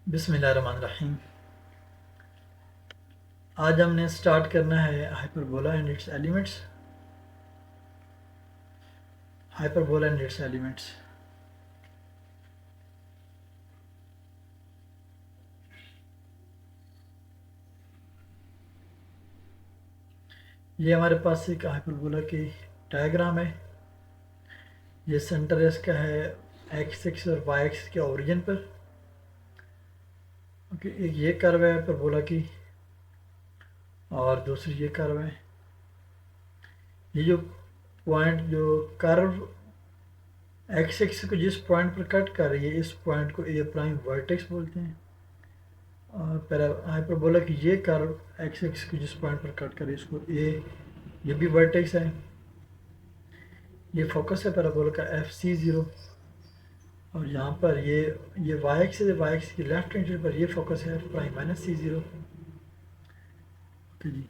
बिस्मिल्लाहिर्रहमानिर्रहीम। आज हमने स्टार्ट करना है hyperbola and it's elements. Hyperbola and it's elements. ये हमारे पास एक हाइपरबोला की डायग्राम है। ये सेंटर इसका है एक्स एक्स और वाई एक्स के ओरिजिन पर। ओके, एक ये कर्व है हाइपरबोला की और दूसरी ये कर्व है। ये जो पॉइंट जो कर्व एक्स एक्स को जिस पॉइंट पर कट कर रही है इस पॉइंट को ए प्राइम वर्टेक्स बोलते हैं। और पैरा हाइपरबोला की ये कर्व एक्स एक्स को जिस पॉइंट पर कट करे इसको ए, ये भी वर्टेक्स है। ये फोकस है पैराबोला का एफ सी ज़ीरो। और यहाँ पर ये वाई एक्स है, वाई एक्स की लेफ्ट हैंड साइड पर ये फोकस है एफ प्राइम माइनस सी ज़ीरो। ओके जी,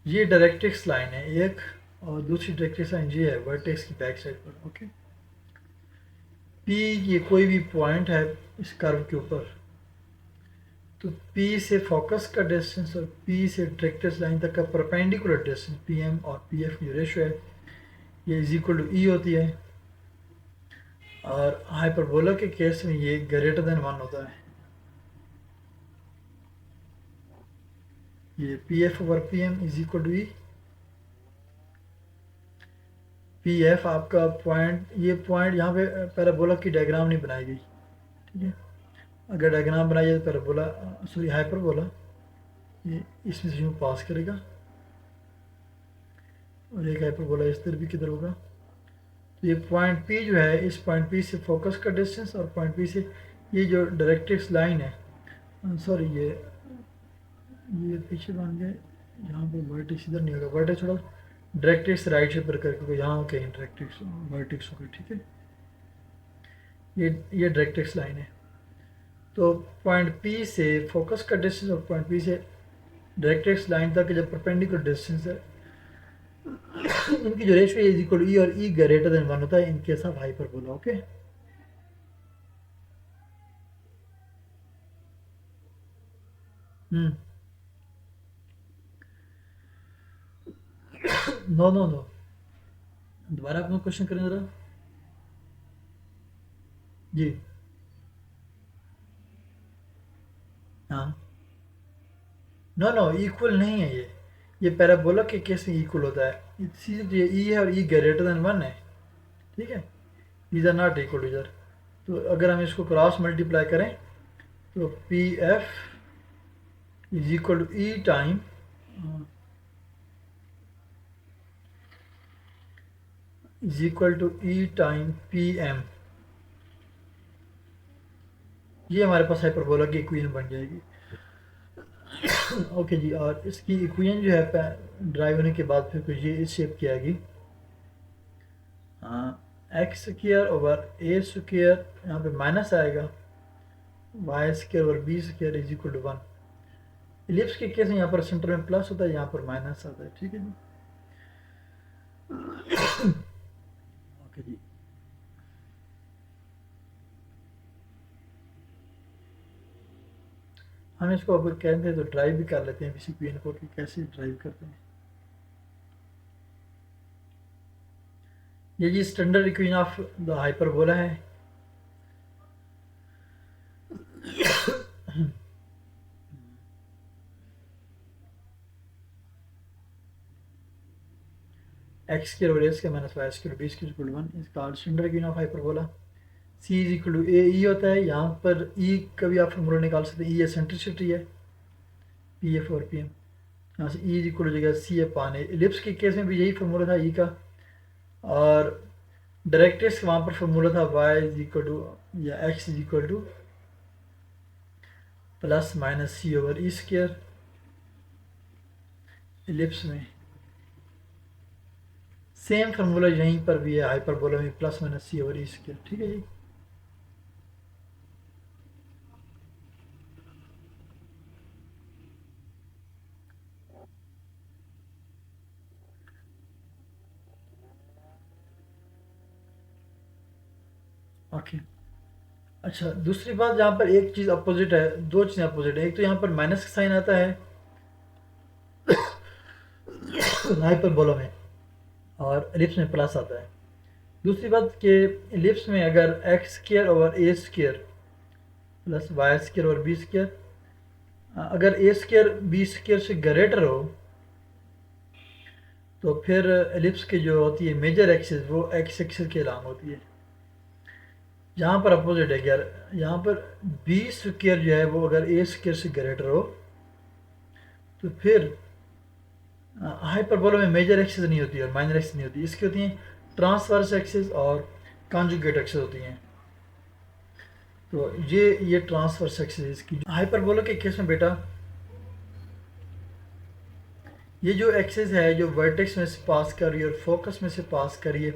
ये डायरेक्ट्रिक्स लाइन है एक, और दूसरी डायरेक्ट्रिक्स लाइन ये है वर्टेक्स की बैक साइड पर। ओके, पी ये कोई भी पॉइंट है इस कर्व के ऊपर, तो पी से फोकस का डिस्टेंस और पी से डायरेक्ट्रिक्स लाइन तक का परपेंडिकुलर डिस्टेंस पी एम और पी एफ की रेशो है, ये इज इक्वल टू ई होती है। और हाइपरबोला के केस में ये ग्रेटर देन वन होता है। ये P F over P M is equal to E. P F आपका पॉइंट, ये पॉइंट यहाँ पे पैराबोला की डायग्राम नहीं बनाई गई, ठीक है। अगर डायग्राम बनाई जाए तो पैराबोला सॉरी हाइपरबोला ये इसमें से यूँ पास करेगा और एक हाइपरबोला इस तरह भी किधर होगा। तो ये पॉइंट पी जो है, इस पॉइंट पी से फोकस का डिस्टेंस और पॉइंट पी से ये जो डायरेक्ट्रिक्स लाइन है, सॉरी ये पीछे बन गए, यहाँ पर वर्टेक्स इधर नहीं होगा, वर्टेक्स थोड़ा डायरेक्ट्रिक्स राइट से पर करके यहाँ कहीं डायरेक्ट्रिक्स वर्टेक्स होगा, ठीक है। ये डायरेक्ट्रिक्स लाइन है। तो पॉइंट पी से फोकस का डिस्टेंस और पॉइंट पी से डायरेक्ट्रिक्स लाइन तक जब परपेंडिकुलर डिस्टेंस है इनकी जो रेशियो इज इक्वल ई और ई ग्रेटर देन वन होता है in case of hyperbola. Okay, no no no, दोबारा अपना क्वेश्चन करें जरा जी। हाँ, नो नो, इक्वल नहीं है ये पैराबोला के केस में इक्वल होता है। ये ई है और ई ग्रेटर देन वन है, ठीक है। These are not equal to इधर। तो अगर हम इसको क्रॉस मल्टीप्लाई करें तो P F is equal to E time is equal to E time P M. ये हमारे पास हाइपरबोला की इक्वेशन बन जाएगी। ओके जी, और इसकी इक्वेशन जो है ड्राइव होने के बाद फिर कुछ ये इस शेप की आएगी, x square over a square, यहाँ पे माइनस आएगा, y square over b square is equal to one. Ellipse के केस में यहाँ पर सेंटर में प्लस होता है, यहाँ पर माइनस आता है, ठीक है जी। ओके जी, हम इसको अगर कहते हैं तो ड्राइव भी कर लेते हैं किसी क्वेश्चन को कि कैसे ड्राइव करते हैं। ये जी standard equation of the hyperbola है। X square over a square minus y square b square equal to one is called standard equation of hyperbola. C is equal to a e होता है, यहाँ पर ई का भी आप फॉर्मूला निकाल सकते हैं। ई एसेंट्रिसिटी है, पी एफ और पी एम, यहाँ से ई इज इक्वल हो जाएगा सी एफ पान ए। इलिप्स के केस में भी यही फॉर्मूला था ई का, और डायरेक्ट्रिक्स वहाँ पर फॉर्मूला था वाई इज इक्वल टू या x is equal to plus minus c over e square. Ellipse में सेम फार्मूला यहीं पर भी है, हाइपरबोला में plus minus c over e square, ठीक है जी। ओके, अच्छा, दूसरी बात, जहाँ पर एक चीज़ अपोजिट है, दो चीज़ें अपोजिट है। एक तो यहाँ पर माइनस का साइन आता है हाइपरबोला में, और एलिप्स में प्लस आता है। दूसरी बात कि एलिप्स में अगर x square over a square plus Y square और बी स्क्र, अगर ए स्क्र बी स्क्र से ग्रेटर हो, तो फिर एलिप्स की जो होती है मेजर एक्सिस वो एक्स एक्सिस के अलांग होती है। जहाँ पर अपोजिट है यार, यहाँ पर बी स्क्र जो है वो अगर ए स्क्र से ग्रेटर हो, तो फिर हाइपरबोला में मेजर एक्सिस नहीं होती और माइनर एक्सिस नहीं होती, इसकी होती हैं ट्रांसवर्स एक्सिस और कॉन्जुगेट एक्सिस होती हैं। तो ये ट्रांसवर्स एक्सिस इसकी। हाइपरबोला के केस में बेटा, ये जो एक्सिस है जो वर्टेक्स में से पास कर रही है और फोकस में से पास कर रही है,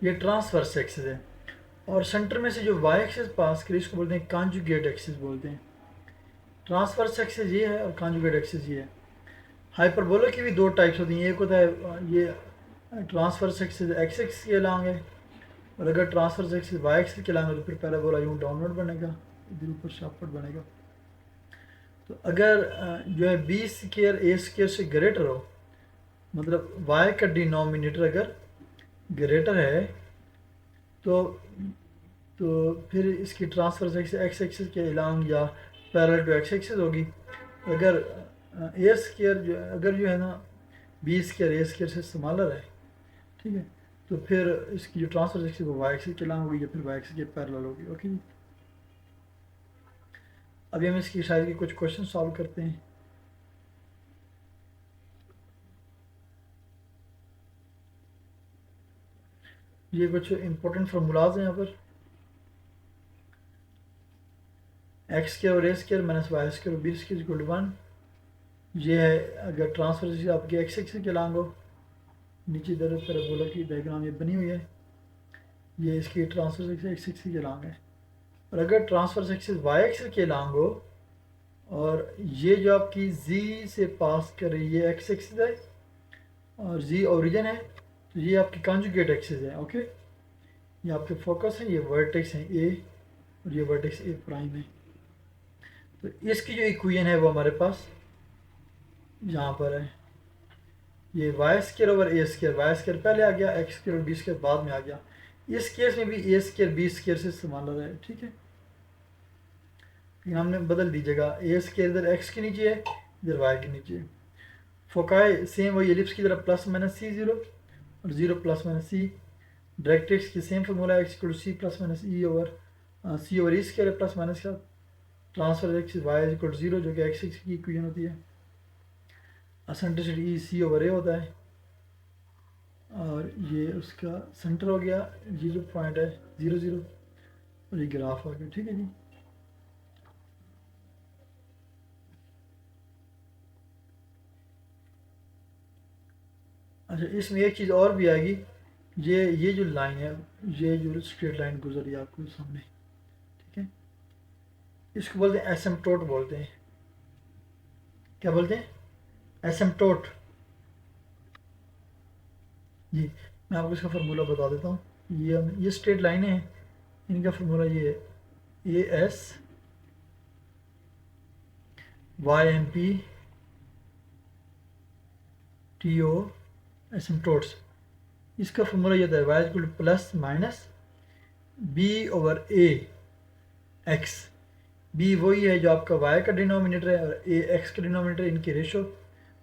ये ट्रांसवर्स एक्सिस है। और सेंटर में से जो वाई एक्सिस पास करी इसको बोलते हैं कॉन्जुगेट एक्सिस बोलते हैं। ट्रांसवर्स एक्सिस ये है और कॉन्जुगेट एक्सिस ये है। हाइपरबोला की भी दो टाइप्स होती हैं, एक होता है ये ट्रांसवर्स एक्सिस एक्स एक्सिस के अलांग है, और अगर ट्रांसवर्स एक्सिस वाई एक्सिस के अलांग है तो फिर पैराबोला यूँ डाउनवर्ड बनेगा, इधर ऊपर से अपवर्ड बनेगा। तो अगर जो है बी स्क्र ए स्क्र से ग्रेटर हो, मतलब वाई का डिनोमिनेटर अगर ग्रेटर है, तो फिर इसकी ट्रांसवर्स एक्स एक्सिस के अलांग या पैरेलल टू एक्स एक्सिस होगी। अगर ए स्क्र अगर जो है ना बी स्क्र ए स्क्र से स्मॉलर है, ठीक है, तो फिर इसकी जो ट्रांसवर्स एक्सिस वो वाई एक्सिस के अलांग होगी या फिर वाई एक्सिस के पैरेलल होगी। ओके जी, अभी हम इसकी साइज के कुछ क्वेश्चन सॉल्व करते हैं। ये कुछ इंपॉर्टेंट फार्मूलाज हैं यहाँ पर। एक्स स्क्र और ए स्क्र माइनस वाई स्क्र और बी स्क्र इक्वल टू 1। ये है अगर ट्रांसफर आपकी एक्स एक्सिस के अलांग हो। नीचे इधर पैराबोला की डायग्राम ये बनी हुई है, ये इसकी ट्रांसफर एक्स एक्सिस के अलांग है। और अगर ट्रांसफर एक्सिस वाई एक्सिस के अलांग हो, और ये जो आपकी जी से पास कर रही है एक्स एक्सिस है और जी ओरिजिन है, तो ये आपकी कॉन्जुगेट एक्सिस है। ओके, ये आपके फोकस है, ये वर्टेक्स है ए और ये वर्टेक्स ए प्राइम है। तो इसकी जो इक्वेशन है वो हमारे पास यहाँ पर है, ये Y square over a square, Y square पहले आ गया, एक्स स्क्र और बी स्क्र बाद में आ गया। इस केस में भी ए स्क्र बी स्क्र से स्मॉलर है, ठीक है, लेकिन हमने बदल दीजिएगा, ए स्क्र इधर एक्स के नीचे है, इधर वाई के नीचे है। फोकाई सेम वही एलिप्स की तरह प्लस माइनस सी जीरो और zero plus minus c. Directrix की same formula x equal to c plus minus e over c over e square plus minus का transfer x y equal to zero, जो कि x x की equation होती है। Centricity ई सी over ए होता है, और ये उसका सेंटर हो गया, ये जो पॉइंट है 0 0, और ये ग्राफ हो गया। ठीक है जी, अच्छा इसमें एक चीज़ और भी आएगी, ये जो लाइन है, ये जो स्ट्रेट लाइन गुजर रही है आपको सामने, ठीक है, इसको बोलते हैं एसिम्पटोट बोलते हैं। क्या बोलते हैं? एसिम्पटोट। जी, मैं आपको इसका फार्मूला बता देता हूँ। ये स्ट्रेट लाइनें हैं, इनका फार्मूला ये है A S Y M P T O asymptotes. इसका फार्मूला ये होता है y equal plus minus b over a x. B वही है जो आपका वाई का डिनोमिनेटर है और ए एक्स का डिनोमिनेटर, इनकी रेशो,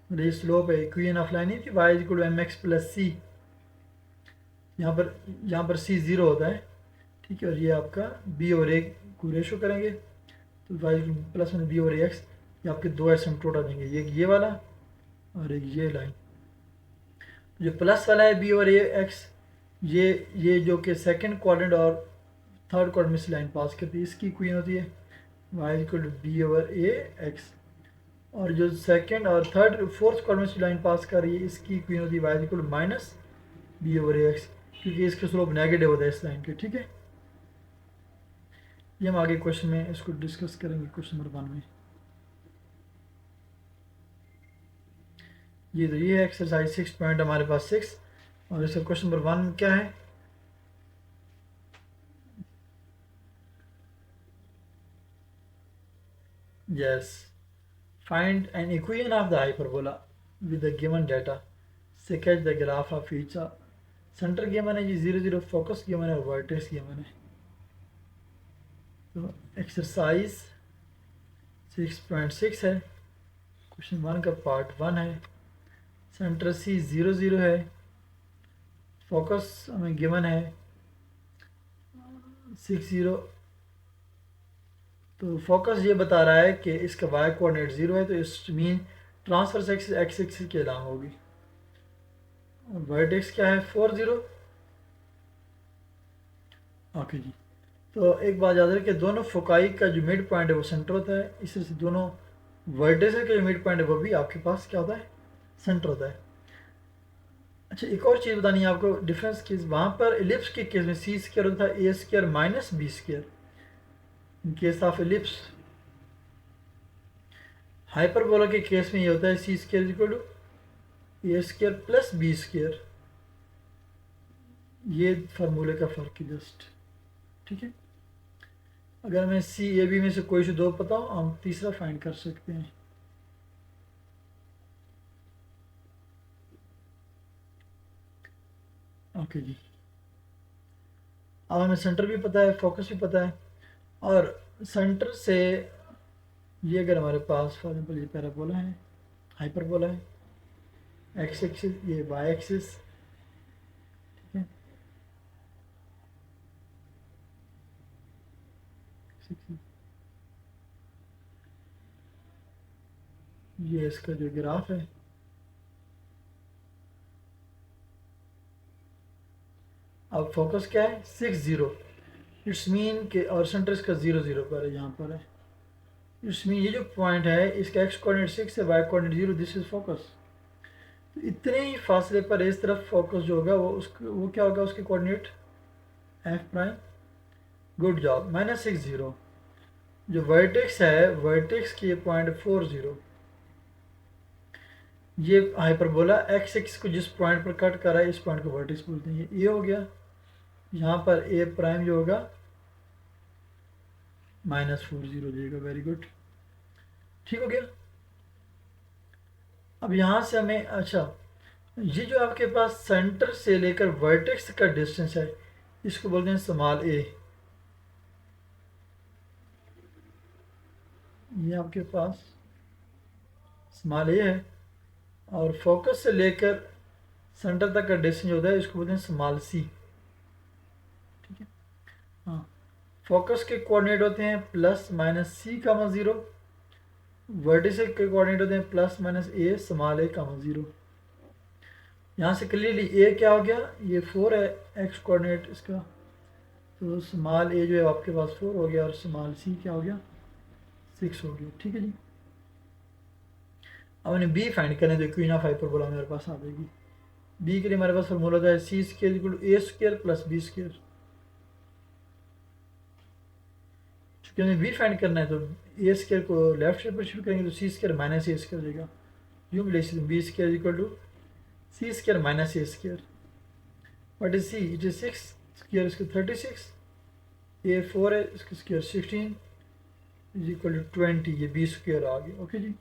मतलब ये स्लोप है इक्वेशन ऑफ लाइन ही थी, y equal m x plus c. यहाँ पर सी ज़ीरो होता है, ठीक है, और ये आपका बी और ए को रेशो करेंगे तो वाई प्लस में बी और ए एक्स, ये आपके दो एसिम्पटोट आ जाएंगे, ये वाला और एक ये लाइन। जो प्लस वाला है बी और ए एक्स, ये जो कि सेकंड क्वाड्रेंट और थर्ड क्वाड्रेंट में से लाइन पास करती है, इसकी इक्वेशन होती है y equal to b over a x. और जो सेकंड और थर्ड फोर्थ क्वाड्रेंट में से लाइन पास कर रही है, इसकी इक्वेशन होती है y equal to minus b over a x, क्योंकि इसके स्लोप नेगेटिव होता है इस लाइन के। ठीक है, ये हम आगे क्वेश्चन में इसको डिस्कस करेंगे, क्वेश्चन नंबर 1 में। ये है एक्सरसाइज 6 पॉइंट हमारे पास 6, और इसका क्वेश्चन नंबर 1 क्या है? Yes. Find an equation of the hyperbola with the given data. Sketch the graph of each. Centre given है जी 0 0, फोकस गिवन है और वर्टेक्स गिवन है. तो एक्सरसाइज 6.6 है. क्वेश्चन 1 का पार्ट 1 है. सेंटर C 0 0 है. फोकस हमें गिवन है 6 0. तो फोकस ये बता रहा है कि इसका वाई कोऑर्डिनेट 0 है, तो इस mean transfer axis x axis के अलावा होगी. वर्टेक्स क्या है 4 0. ओके जी. तो एक बात याद रखें, दोनों फोकाई का जो मिड पॉइंट है वो सेंटर होता है, इस तरह से दोनों वर्टेक्स का जो मिड पॉइंट है वो भी आपके पास क्या होता है, सेंटर होता है. अच्छा, एक और चीज़ बतानी है आपको डिफरेंस की. वहाँ पर एलिप्स के केस में सी स्क्वायर होता है a square minus b square. In case of ellipse. Hyperbola के केस में ये होता है c square equal to a square plus b square. ये फार्मूले का फ़र्क है जस्ट. ठीक है. अगर मैं सी ए बी में से कोई से दो पता हो, हम तीसरा फाइंड कर सकते हैं. ओके जी. अब हमें सेंटर भी पता है, फोकस भी पता है, और सेंटर से ये अगर हमारे पास फॉर एग्जाम्पल ये पैराबोला है, हाइपरबोला है, एक्स एक्सिस, ये वाई एक्सिस. ठीक है. ये इसका जो ग्राफ है, अब फोकस क्या है 6 0. इट्स मीन के और सेंटर इसका 0 0 पर है, यहाँ पर है. इट्स मीन ये जो पॉइंट है इसका एक्स कोऑर्डिनेट 6 है, y coordinate 0. This is focus. तो इतने ही फासले पर इस तरफ फोकस जो होगा वो क्या होगा, उसके coordinate F prime. Good job. -6 0. जो वर्टेक्स है, वर्टेक्स की पॉइंट 4 0. ये हाइपरबोला एक्स एक्स को जिस पॉइंट पर कट कर रहा है इस पॉइंट को वर्टेक्स बोलते हैं. ये हो गया. यहाँ पर ए प्राइम जो होगा -4 0 हो जाएगा. Very good. ठीक हो गया. अब यहाँ से हमें, अच्छा, ये जो आपके पास सेंटर से लेकर वर्टेक्स का डिस्टेंस है इसको बोलते हैं स्मॉल ए. ये आपके पास स्मॉल ए है, और फोकस से लेकर सेंटर तक का डिस्टेंस होता है इसको बोलते हैं स्मॉल सी. ठीक है. हाँ, फोकस के कोऑर्डिनेट होते हैं +-c, 0. वर्टिस के कोऑर्डिनेट होते हैं +-a, स्मॉल a, 0. यहाँ से क्लियरली ए क्या हो गया, ये 4 है एक्स कोऑर्डिनेट इसका, तो स्मॉल a जो है आपके पास 4 हो गया, और स्मॉल c क्या हो गया 6 हो गया. ठीक है जी. अब मैंने बी फाइंड करना है, तो इक्वेशन ऑफ हाइपरबोला मेरे पास आ जाएगी. बी के लिए हमारे पास फॉर्मूला होता है c square equal to a square plus b square. चूँकि हमें बी फाइंड करना है तो ए स्क्वायर को लेफ्ट साइड पर शिफ्ट करेंगे तो c square minus a square हो जाएगा. यूँ भी लिख सकते हैं b square equal to c square minus a square. What is c, it is 6 square इसका 36, ए 4 है इसका स्क्वायर 16 इज इक्वल टू 20. ये बी स्क्वायर आ गया. ओके जी.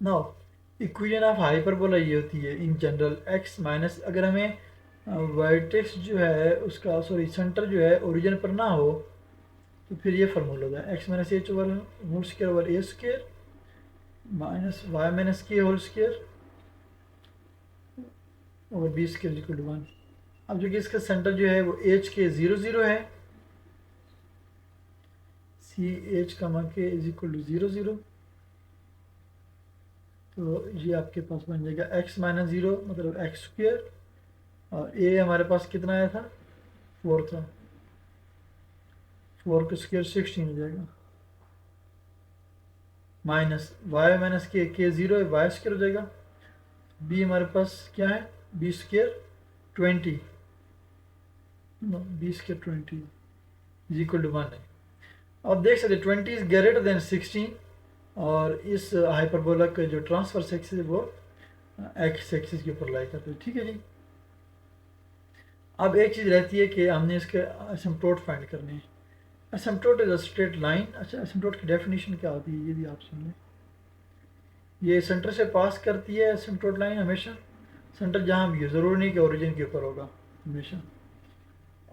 नाउ इक्वेशन ऑफ हाइपरबोला ये होती है इन जनरल एक्स माइनस, अगर हमें वर्टेक्स जो है उसका, सॉरी, सेंटर जो है ओरिजिन पर ना हो तो फिर ये फार्मूला होता है x minus h over whole square over a square minus y minus k whole square over b square equal to 1. अब जो कि इसका सेंटर जो है वो एच के 0 0 है, सी एच कमा के इज इक्वल टू 0 0. तो ये आपके पास बन जाएगा x -0 मतलब एक्स स्क्वायर, और ए हमारे पास कितना आया था 4 था, 4 का स्क्वायर 16 हो जाएगा, माइनस वाई माइनस के 0 है, वाई स्क्वायर हो जाएगा. बी हमारे पास क्या है b square 20, b square 20 is equal to 1 है. अब देख सकते 20 इज ग्रेटर देन 16, और इस हाइपरबोला का जो ट्रांसफर एक्सिस है वो एक्स एक्सिस के ऊपर लाई करते हैं. ठीक है जी. अब एक चीज़ रहती है कि हमने इसके असिम्प्टोट फाइंड करने हैं. एसिम्पटोट इज अ स्ट्रेट लाइन। अच्छा, एसिम्पटोट की डेफिनेशन क्या होती है ये भी आप सुन लें। ये सेंटर से पास करती है एसिम्पटोट लाइन हमेशा, सेंटर जहाँ भी हो, ज़रूरी नहीं कि ओरिजिन के ऊपर होगा हमेशा।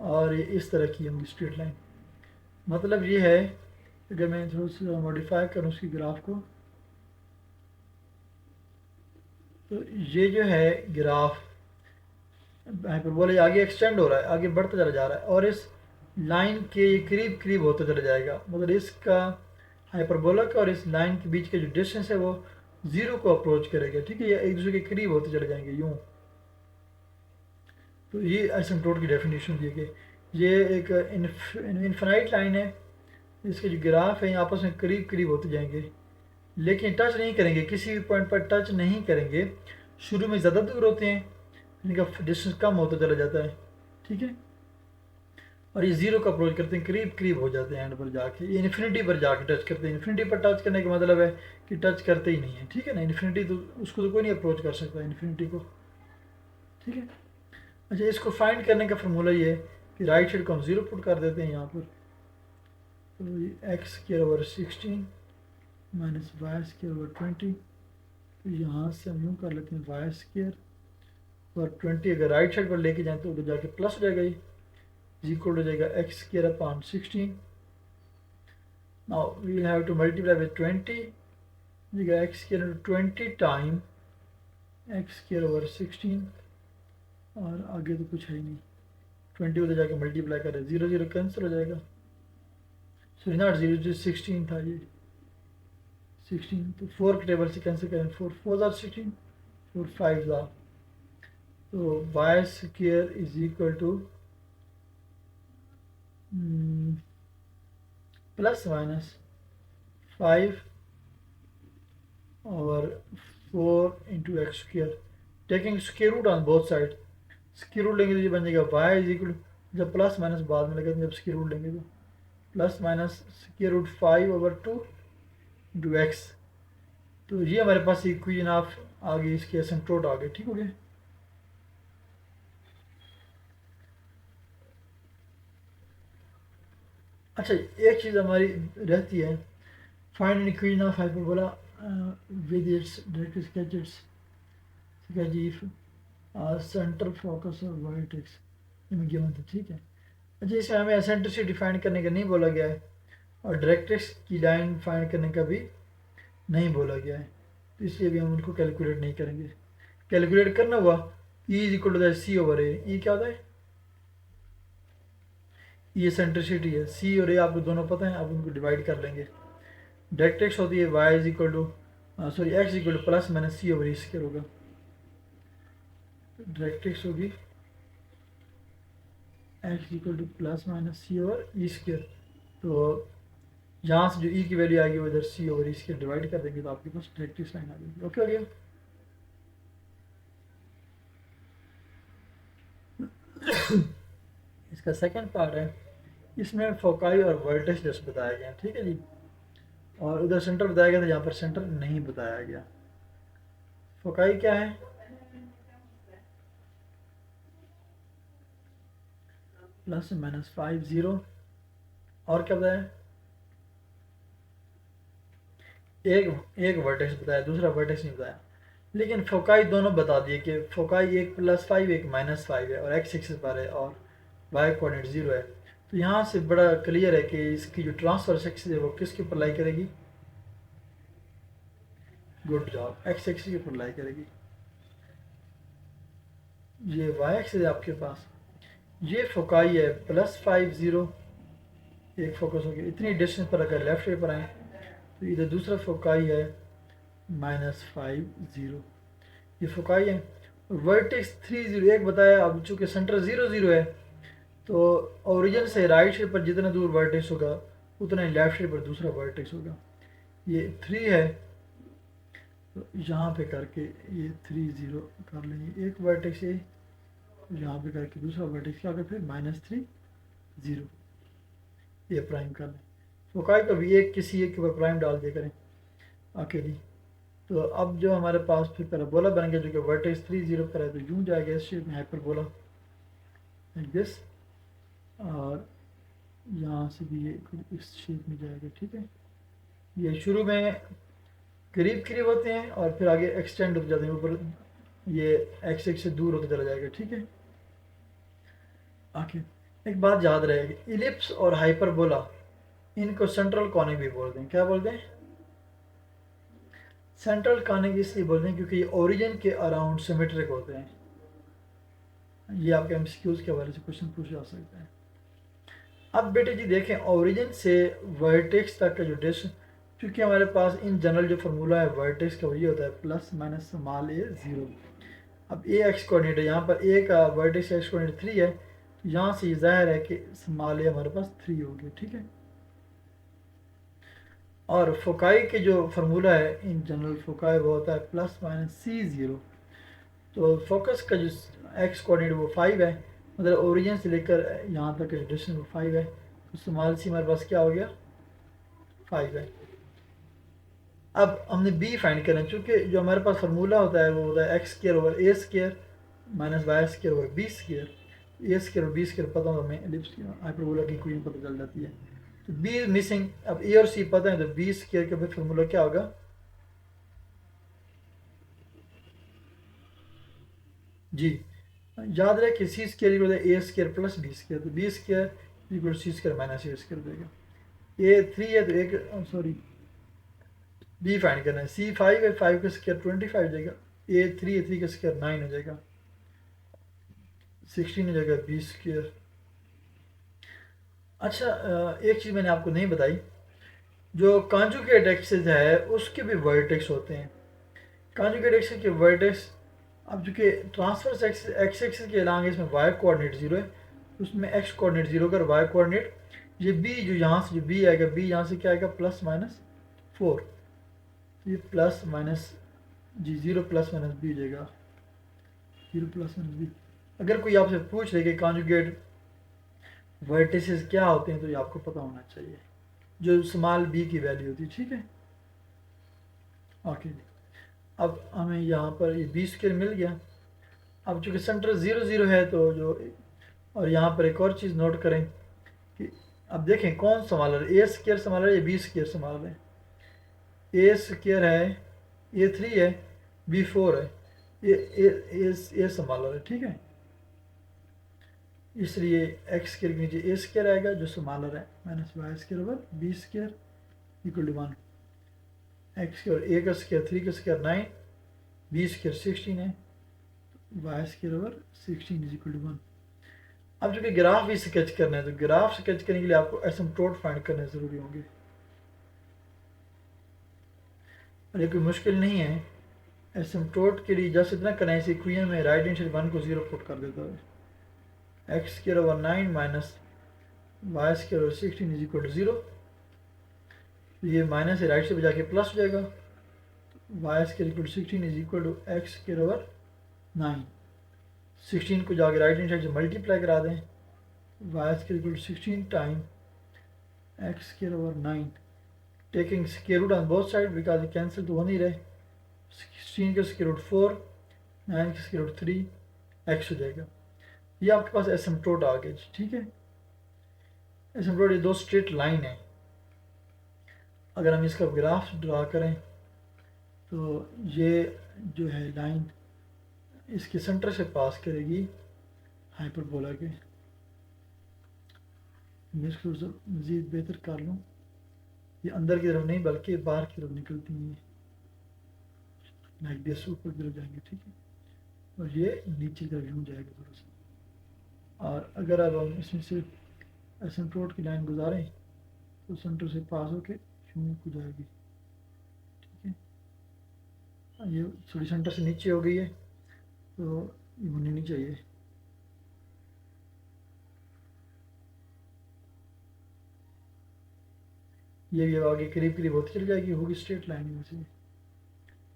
और ये इस तरह की होंगी स्ट्रेट लाइन। मतलब ये है, अगर मैं थोड़ा सा मॉडिफाई करूँ उसकी ग्राफ को, तो ये जो है ग्राफ हाइपरबोला आगे एक्सटेंड हो रहा है, आगे बढ़ता चला जा रहा है, और इस लाइन के करीब करीब होता चला जाएगा। मतलब इसका हाइपरबोला का और इस लाइन के बीच का जो डिस्टेंस है वो ज़ीरो को अप्रोच करेगा, ठीक है, ये एक दूसरे के करीब होते चले जाएंगे यूँ। तो ये एसिम्पटोट की डेफिनेशन दी गई। ये एक इनफिनाइट लाइन है, इसके जो ग्राफ है आपस में करीब करीब होते जाएंगे, लेकिन टच नहीं करेंगे, किसी भी पॉइंट पर टच नहीं करेंगे। शुरू में ज़्यादा दूर होते हैं, इनका डिस्टेंस कम होता चला जाता है, ठीक है, और ये ज़ीरो का अप्रोच करते हैं, करीब करीब हो जाते हैं एंड पर जाके, ये इन्फिनिटी पर जाके टच करते हैं। इन्फिनिटी पर टच करने का मतलब है कि टच करते ही नहीं है, ठीक है ना। इन्फिनिटी तो उसको तो कोई नहीं अप्रोच कर सकता इन्फिनिटी को, ठीक है। अच्छा, इसको फाइंड करने का फार्मूला ये है कि राइट साइड को हम ज़ीरो पुट कर देते हैं यहाँ पर, तो ये x square over 16 minus y square over 20, तो यहाँ से हम यूँ कर लेते हैं वाई स्क्वायर और 20 अगर राइट साइड पर लेके जाएँ तो उधर जाके प्लस हो जाएगा, ये इक्वल हो जाएगा x square upon 16। Now we will have to multiply with 20, जाएगा x square 20 time x square over 16, और आगे तो कुछ है ही नहीं, 20 उधर जाके मल्टीप्लाई करें, ज़ीरो ज़ीरो कैंसिल हो जाएगा, सॉरी नॉट ज़ीरो जो 16 था, ये 16, तो 4 के टेबल से कैंसिल करें, 4 4 आर 16, 4 5 आर, तो y square is equal to plus minus 5 और 4 into x square, taking square root on both side. Square root लेंगे तो ये बन जाएगा वाई इज इक्वल, जब प्लस माइनस बाद में लगेगा, जब स्क्वायर रूट लेंगे तो plus minus square root 5 over 2 into x. तो ये हमारे पास इक्वेशन ऑफ आ गई, इसके एसिम्पटोट आ गए, ठीक हो गया। अच्छा, एक चीज़ हमारी रहती है, find an equation of hyperbola with its direct sketches if centre focus और वर्टेक्स गिवन था, ठीक है। अच्छा, इसमें हमें एसेंट्रिसिटी डिफाइन करने का नहीं बोला गया है, और डायरेक्ट्रिक्स की लाइन फाइंड करने का भी नहीं बोला गया है, तो इसलिए भी हम उनको कैलकुलेट नहीं करेंगे। कैलकुलेट करना हुआ e is equal to c over a. E क्या होता है? ये सेंट्रिसिटी है, सी और ए आपको दोनों पता है, आप उनको डिवाइड कर लेंगे। डायरेक्ट्रिक्स होती है y is equal to sorry x equal to plus minus c over e square होगा। डायरेक्ट्रिक्स होगी x equal to plus minus c over e square, तो यहाँ से जो ई की वैल्यू आएगी वो इधर सी ओवर ई स्क्वायर डिवाइड कर देंगे, तो आपके पास डायरेक्ट्रिक्स लाइन आ जाएगी। ओके हो गया। इसका सेकंड पार्ट है, इसमें फोकाई और वर्टेक्स जस्ट बताया गया, ठीक है जी, और उधर सेंटर बताया गया था, यहाँ पर सेंटर नहीं बताया गया। फोकाई क्या है? प्लस माइनस 5 0, और क्या बताया? एक वर्टेक्स बताया, दूसरा वर्टेक्स नहीं बताया, लेकिन फोकाई दोनों बता दिए कि फोकाई एक +5 एक -5 है, और एक्स एक्सिस पर है और वाई कोऑर्डिनेट 0 है। तो यहाँ से बड़ा क्लियर है कि इसकी जो ट्रांसफर एक्सिस है वो किसके ऊपर लाई करेगी? गुड जॉब, एक्स एक्सिस के ऊपर लाई करेगी। ये वाई एक्सिस है आपके पास, ये फोकाई है +5 0, एक फोकस हो गया, इतनी डिस्टेंस पर अगर लेफ्ट साइड पर आए तो इधर दूसरा फोकाई है -5 0, ये फोकाई है। वर्टेक्स 3 0 एक बताया, अब चूँकि सेंटर 0 0 है तो ओरिजिन से राइट साइड पर जितना दूर वर्टेक्स होगा उतना ही लेफ्ट साइड पर दूसरा वर्टेक्स होगा। ये 3 है, तो यहाँ पे करके ये 3 0 कर लेंगे, एक वर्टेक्स ये यहाँ पे करके दूसरा वर्टेक्स क्या होगा, फिर -3 0 ये प्राइम कर लें। फोकाई को भी एक किसी एक के ऊपर प्राइम डाल दिया करें अकेली। तो अब जो हमारे पास फिर पैराबोला बन गया, जो कि वर्टेक्स 3 0 पर है, तो यूँ जाएगा इस शेप में हाइपरबोला लाइक दिस, और यहाँ से भी ये इस शेप में जाएगा, ठीक है। ये शुरू में करीब करीब होते हैं और फिर आगे एक्सटेंड होते जाते हैं ऊपर, ये एक्स एक्स से दूर होते चला जाएगा, ठीक है। ओके, एक बात याद रहेगी, इलिप्स और हाइपरबोला इनको सेंट्रल कॉनिक भी बोलते हैं। क्या बोलते हैं? सेंट्रल कॉनिक इसलिए बोलते हैं क्योंकि ये ओरिजिन के अराउंड सिमेट्रिक होते हैं। ये आपके एमसीक्यूज के हवाले से क्वेश्चन पूछे जा सकते हैं। अब बेटे जी देखें, ओरिजिन से वर्टेक्स तक का जो डिस्टेंस, क्योंकि हमारे पास इन जनरल जो फार्मूला है वर्टेक्स का वही होता है प्लस माइनस स्मॉल ए 0। अब ए एक्स कोऑर्डिनेट है, यहाँ पर ए का वर्टेक्स एक्स कोऑर्डिनेट 3 है, तो यहाँ से जाहिर है कि स्मॉल ए हमारे पास 3 हो गया, ठीक है। और फोकाई के जो फार्मूला है इन जनरल फोकाई वो होता है प्लस माइनस सी 0। तो फोकस का जो एक्स कोऑर्डिनेट वो 5 है, मतलब ओरिजिन से लेकर यहाँ तक का जो डिस्टेंस वो 5 है, तो स्मॉल सी हमारे पास क्या हो गया? 5 है। अब हमने बी फाइंड करना है, चूँकि जो हमारे पास फार्मूला होता है वो होता है x square over a square minus y square over b square. A square और बी स्क्र पता होगा, हमें एलिप्स की हाइपरबोला की इक्वेशन पता चल जाती है। तो बी मिसिंग, अब ए और सी पता है, तो बी स्क्र का फार्मूला क्या होगा? जी, याद रहे कि c square equal a square plus b square, तो b square equal c square minus a square देगा। ए 3 है तो एक सॉरी बी फाइंड करना है, सी 5 है, 5 का स्क्र 25 हो जाएगा, ए 3 है, 3 का स्क्र 9 हो जाएगा, 16 हो जाएगा बी स्क्र। अच्छा, एक चीज़ मैंने आपको नहीं बताई, जो कॉन्जुगेट एक्सिस है उसके भी वर्टेक्स होते हैं। कॉन्जुगेट एक्सिस के वर्टेक्स, अब चूँकि ट्रांसफर्स एक्स एक्सिस के अलांग इसमें वाई कोऑर्डिनेट 0 है, उसमें एक्स कोऑर्डिनेट 0 कर वाई कोऑर्डिनेट, ये बी जो यहाँ से जो बी आएगा, बी यहाँ से क्या आएगा? प्लस माइनस 4, ये प्लस माइनस जी 0 प्लस माइनस बी हो जाएगा, 0 प्लस माइनस बी। अगर कोई आपसे पूछ ले कि कॉन्जुगेट वर्टिसेस क्या होते हैं, तो ये आपको पता होना चाहिए, जो स्मॉल बी की वैल्यू होती है, ठीक है। ओके, अब हमें यहाँ पर ये बी स्क्वायर मिल गया। अब चूँकि सेंटर 0 0 है, तो जो और यहाँ पर एक और चीज़ नोट करें कि अब देखें कौन संभाल रहा है, ए स्क्वायर संभाल रहा है या बी स्क्वायर संभाल रहा है? ए स्क्वायर है, ए 3 है, बी 4 है, ए संभाल रहा है, ठीक है। इसलिए एक्स स्क्वायर के नीचे ए स्क्वायर आएगा जो संभाल रहा है, minus y square over b square equal to 1। X square a का स्क्वायर 3 का स्क्वायर 9, बी स्क्वायर 16 है, y square over 16 is equal to 1। अब चूँकि ग्राफ भी स्केच करना है, तो ग्राफ स्केच करने के लिए आपको एसिम्प्टोट फाइंड करने ज़रूरी होंगे, और ये कोई मुश्किल नहीं है। एसिम्प्टोट के लिए जस्ट इतना करना है, इस इक्वेशन में राइट हैंड साइड 1 को 0 पुट कर देता है, x square over 9 minus y square over 16 is equal to 0। ये माइनस है, राइट से बजा के प्लस हो जाएगा, y square equal to 16 is equal to x square over 9। 16 को जाके राइट हैंड साइड से मल्टीप्लाई करा दें, y square equal to 16 time x square over 9, taking square root on both side because cancel तो हो नहीं रहे, 16 का स्क्वायर रूट 4, 9 का स्क्वायर रूट 3, एक्स हो जाएगा। ये आपके पास एसिम्प्टोट आ गया, ठीक है। एसिम्प्टोट ये दो स्ट्रेट लाइन है, अगर हम इसका ग्राफ ड्रा करें तो ये जो है लाइन इसके सेंटर से पास करेगी हाइपरबोला के। मैं इसको मज़ीद बेहतर कर लूँ, ये अंदर की तरफ नहीं बल्कि बाहर की तरफ निकलती हैं, लाइक दिस ऊपर की तरफ जाएंगे, ठीक है, और ये नीचे की तरफ यूँ जाएगा थोड़ा सा। और अगर अब हम इसमें से एसिम्प्टोट की लाइन गुजारें तो सेंटर से पास होके यूँ को जाएगी, ठीक है। ये थोड़ी सेंटर से नीचे हो गई है, तो ये होनी नहीं चाहिए। ये भी आगे करीब करीब होती चली जाएगी, होगी स्ट्रेट लाइन में से,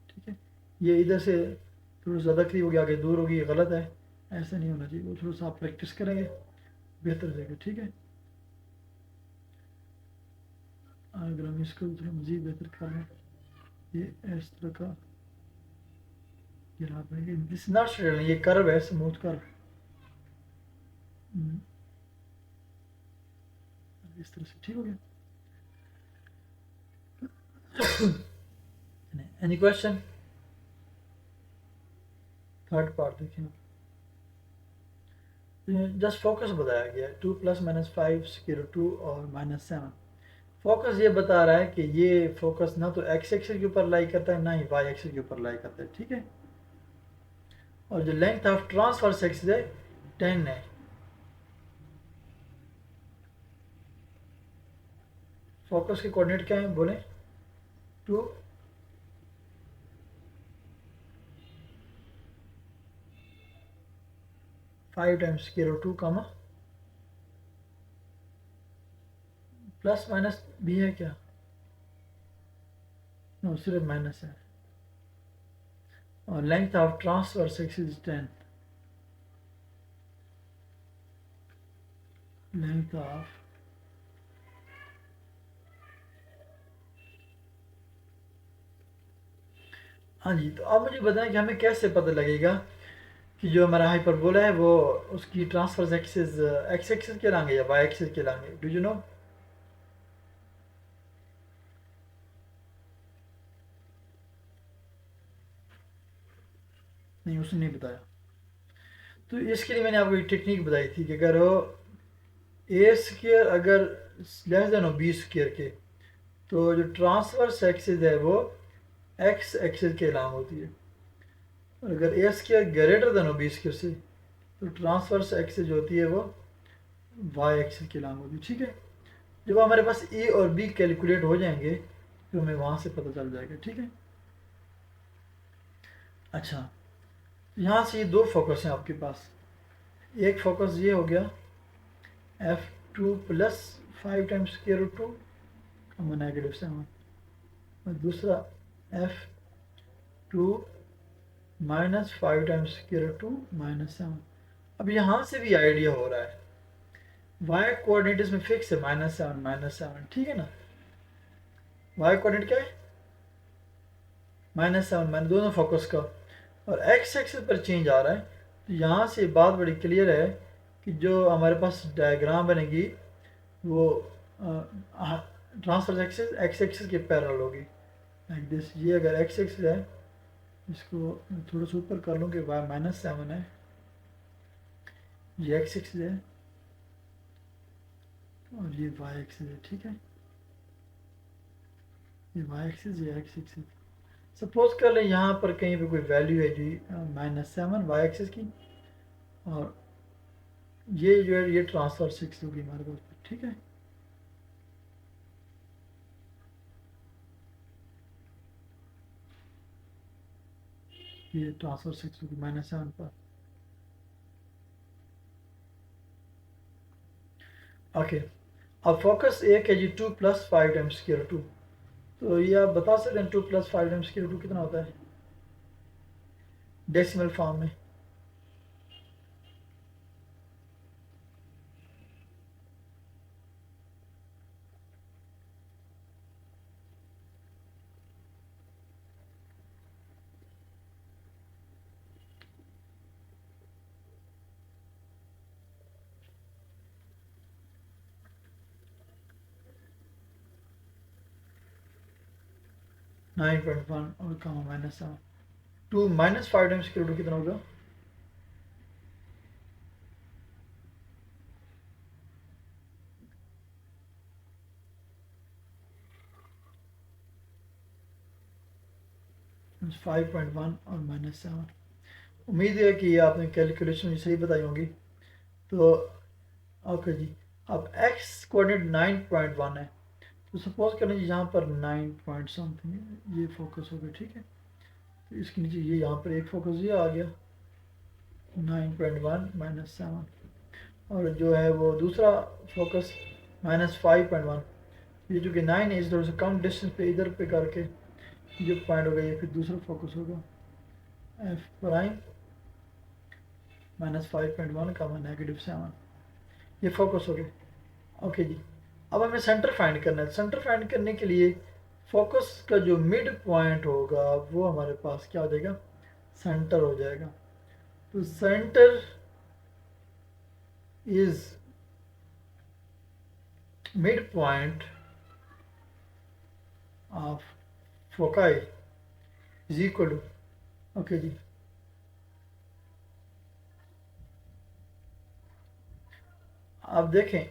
ठीक है। ये इधर से थोड़ा ज़्यादा करीब होगी, आगे दूर होगी, ये गलत है, ऐसा नहीं होना चाहिए। वो थोड़ा सा आप प्रैक्टिस करेंगे बेहतर रहेगा, ठीक है। अगर हम इसको थोड़ा मज़ीद बेहतर कर लें, ये इस तरह का ग्राफ है, दिस नॉट स्ट्रेट, ये कर्व है, स्मूथ कर्व। इस तरह से, ठीक हो गया। Any question? थर्ड पार्ट देखें, जस्ट फोकस बताया गया 2 + -5 और -7। फोकस ये बता रहा है कि ये फोकस ना तो एक्स एक्सिस के ऊपर लाई करता है ना ही वाई एक्सिस के ऊपर लाई करता है, ठीक है। और जो लेंथ ऑफ ट्रांसवर्स एक्सिस है 10 है। फोकस के कोऑर्डिनेट क्या है बोले? 2 5 × (2) प्लस माइनस भी है क्या? नो, सिर्फ माइनस है। और length of transverse axis 10। Length of हाँ जी, तो अब मुझे बताएं कि हमें कैसे पता लगेगा कि जो हमारा हाइपरबोला है वो उसकी ट्रांसवर्स एक्सिस एक्स एक्सिस कहलाएंगे या वाई एक्सिस कहलाएंगे? Do you know? नहीं, उसने नहीं बताया। तो इसके लिए मैंने आपको एक टेक्निक बताई थी कि अगर वो ए स्क्र अगर लेस देन हो बी स्क्र के, तो जो ट्रांसवर्स एक्सिस है वो एक्स एक्सिस के अलाम होती है। और अगर ए स्क्र ग्रेटर देन हो बी स्क्र से, तो ट्रांसवर्स एक्सिस जो होती है वो वाई एक्सिस के अलाम होती है, ठीक है। जब हमारे पास ए और बी कैलकुलेट हो जाएंगे तो हमें वहाँ से पता चल जाएगा, ठीक है। अच्छा, यहाँ से ये दो फोकस हैं आपके पास। एक फोकस ये हो गया f2 + 5 × (√2) -7, और दूसरा f2 - 5 × (√2) -7। अब यहाँ से भी आइडिया हो रहा है, y कोऑर्डिनेट इसमें फिक्स है -7 -7, ठीक है ना। y कोऑर्डिनेट क्या है? -7 मैंने दोनों फोकस का, और x एक्सिस पर चेंज आ रहा है। तो यहाँ से बात बड़ी क्लियर है कि जो हमारे पास डायग्राम बनेगी वो ट्रांसवर्स एक्सिस एक्स एक्सिस के पैरेलल होगी, लाइक दिस। ये अगर एक्स एक्सिस है, इसको थोड़ा सा ऊपर कर लूँ कि y -7 है, ये एक्स एक्सिस है और ये वाई एक्सिस है, ठीक है। ये वाई एक्सिस, ये एक्स एक्सिस। सपोज कर लें यहाँ पर कहीं पे कोई वैल्यू है जी -7 वाई एक्सिस की, और ये जो है ये ट्रांसवर्स एक्सिस होगी हमारे पास, ठीक है। ये ट्रांसवर्स एक्सिस होगी -7 पर। ओके, अब फोकस एक है जी 2 + 5 × (√2). तो ये आप बता सकते हैं 2 + 5 × (√2) कितना होता है डेसिमल फॉर्म में? (9.1) और -7। 2 - 5 × (√2) कितना होगा? (5.1) और -7। उम्मीद है कि आपने कैलकुलेशन सही बताई होंगी। तो ओके जी, अब एक्स कोऑर्डिनेट 9.1 है, तो सपोज करें यहाँ पर 9 पॉइंट समथिंग ये फोकस हो गया, ठीक है। तो इसके नीचे ये यहाँ पर एक फोकस ये आ गया 9.1 -7, और जो है वो दूसरा फोकस -5.1। ये जो कि 9 है, इस थोड़ा सा कम डिस्टेंस पे इधर पे करके जो पॉइंट होगा ये फिर दूसरा फोकस होगा एफ प्राइम -5.1 का -7। ये फोकस हो गया। ओके जी, अब हमें सेंटर फाइंड करना है। सेंटर फाइंड करने के लिए फोकस का जो मिड पॉइंट होगा वो हमारे पास क्या हो जाएगा? सेंटर हो जाएगा। तो centre is midpoint of foci is equal to, okay जी, आप देखें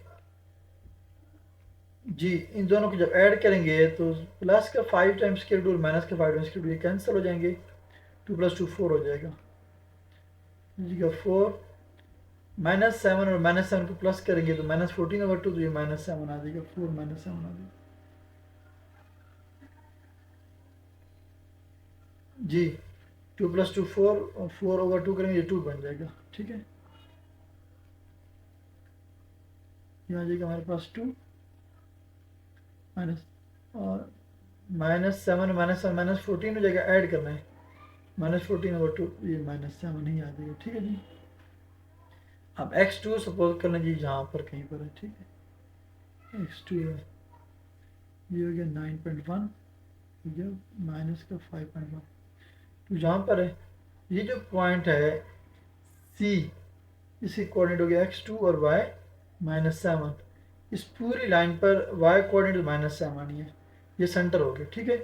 जी, इन दोनों को जब ऐड करेंगे तो प्लस का 5 टाइम्स स्क्वायर रूट और माइनस का 5 टाइम्स स्क्वायर रूट ये कैंसिल हो जाएंगे, 2 + 2 4 हो जाएगा जी का 4, -7 और -7 को प्लस करेंगे तो -14/2, तो ये -7 आ जाएगा, 4 -7 आ जाएगा जी, 2 + 2 4, 4/2 करेंगे, ये 2 बन जाएगा, ठीक है। ये आ जाएगा हमारे पास 2 माइनस और -7 -14 हो जाएगा, ऐड करना है, -14/2, ये -7 ही आ जाएगा, ठीक है जी। अब x2 सपोज कर लें जी, यहाँ पर कहीं पर है, ठीक है, x2 है, ये हो गया 9.1, ये माइनस का 5.1, तो यहाँ पर है ये जो पॉइंट है C, इसकी कोऑर्डिनेट हो गया x2 और y -7, इस पूरी लाइन पर y कोऑर्डिनेट -7 ही है, ये सेंटर हो गया, ठीक है।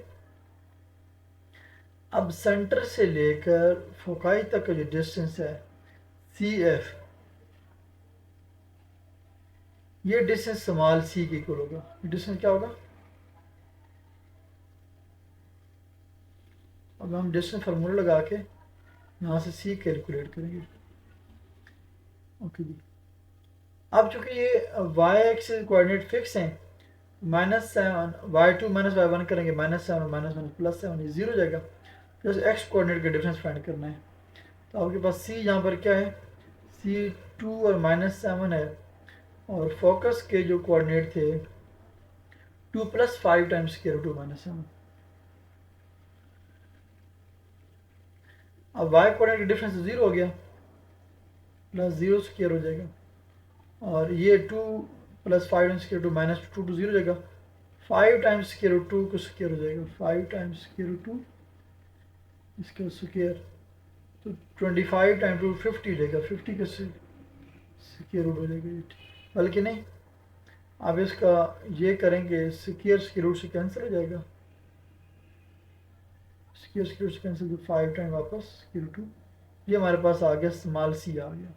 अब सेंटर से लेकर फोकाई तक का जो डिस्टेंस है CF, ये डिस्टेंस स्मॉल c के इक्वल होगा, डिस्टेंस क्या होगा, अब हम डिस्टेंस फार्मूला लगा के यहाँ से c कैलकुलेट करेंगे, ओके जी। अब चूंकि ये y एक्सिस कोऑर्डिनेट फिक्स हैं, -7 y2 - y1 करेंगे, -7 और -7 +7, ये 0 हो जाएगा, प्लस x कोऑर्डिनेट का डिफरेंस फाइंड करना है, तो आपके पास c यहाँ पर क्या है, c 2 और -7 है, और फोकस के जो कोऑर्डिनेट थे 2 + 5 टाइम्स स्क्वायर रूट 2 - 7, अब y कोऑर्डिनेट का डिफरेंस 0 हो गया, प्लस 0 स्क्वायर हो जाएगा, और ये 2 + 5 टाइम्स स्क्वायर रूट 2 - 2 to 0 हो जाएगा, 5 टाइम्स स्क्वायर रूट 2 को स्क्वायर हो जाएगा, 5 टाइम्स स्क्वायर रूट 2 इसका स्क्वायर, तो 25 टाइम 2 50 हो जाएगा, 50 का स्क्वायर रूट हो जाएगा, बल्कि नहीं, अब इसका ये करेंगे, स्क्वायर रूट से कैंसिल हो जाएगा, स्क्वायर रूट से कैंसिल, तो 5 टाइम वापस स्क्वायर रूट 2, ये हमारे पास आ गया स्मॉल c आ गया,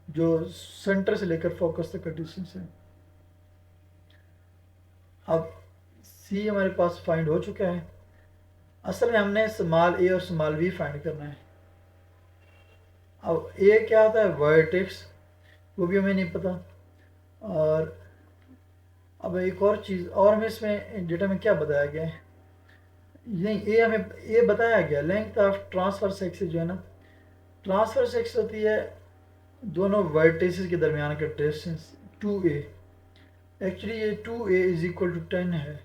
जो सेंटर से लेकर फोकस तक का डिस्टेंस है। अब c हमारे पास फाइंड हो चुका है, असल में हमने स्मॉल a और स्मॉल b फाइंड करना है। अब a क्या होता है, वर्टेक्स, वो भी हमें नहीं पता, और अब एक और चीज़ और हमें इसमें डेटा में क्या बताया गया है, नहीं ए हमें ए बताया गया, लेंथ ऑफ ट्रांसवर्स एक्सिस जो है ना, ट्रांसवर्स एक्सिस होती है दोनों वर्टिसेस के दरमियान का डिस्टेंस 2a, एक्चुअली ये 2a = 10 है,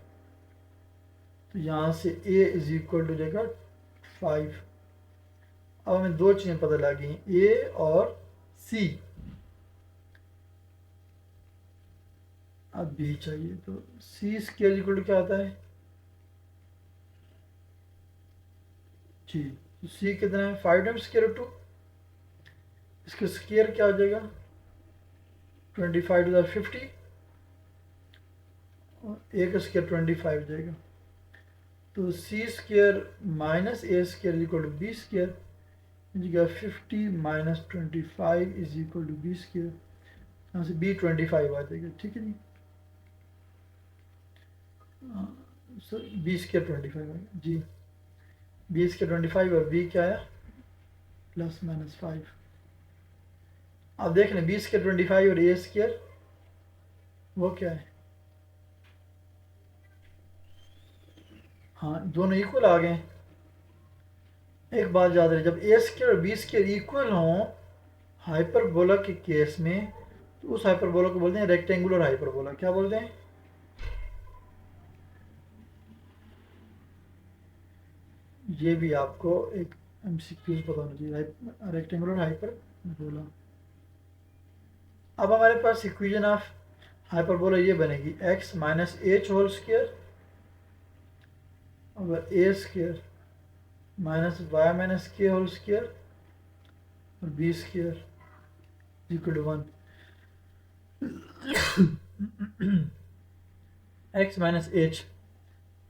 तो यहाँ से a = जाएगा 5। अब हमें दो चीज़ें पता लगी, a और c, अब b चाहिए, तो c² क्या आता है जी, तो c कितना है, 5 टाइम्स स्क्वायर रूट 2, इसका स्क्वायर क्या हो जाएगा, 25 to the 50, और a का स्क्वायर 25 हो जाएगा, तो c² - a² = b², जगह 50 - 25 = b², यहाँ से b 25 आ जाएगा, ठीक है जी, b² 25 आ गया जी, b² 25 और b क्या आया, ±5। आप देख लें b² 25 और a² वो क्या है, हाँ दोनों इक्वल आ गए। एक बात याद रहे, जब a² और b² इक्वल हों हाइपरबोला के केस में, तो उस हाइपरबोला को बोलते हैं रेक्टेंगुलर हाइपरबोला, क्या बोलते हैं, ये भी आपको एक MCQ पता होना चाहिए, रेक्टेंगुलर हाइपरबोला। अब हमारे पास इक्वेशन ऑफ हाइपरबोला ये बनेगी, x - h² over a² - y - k² और b² = 1। X minus H.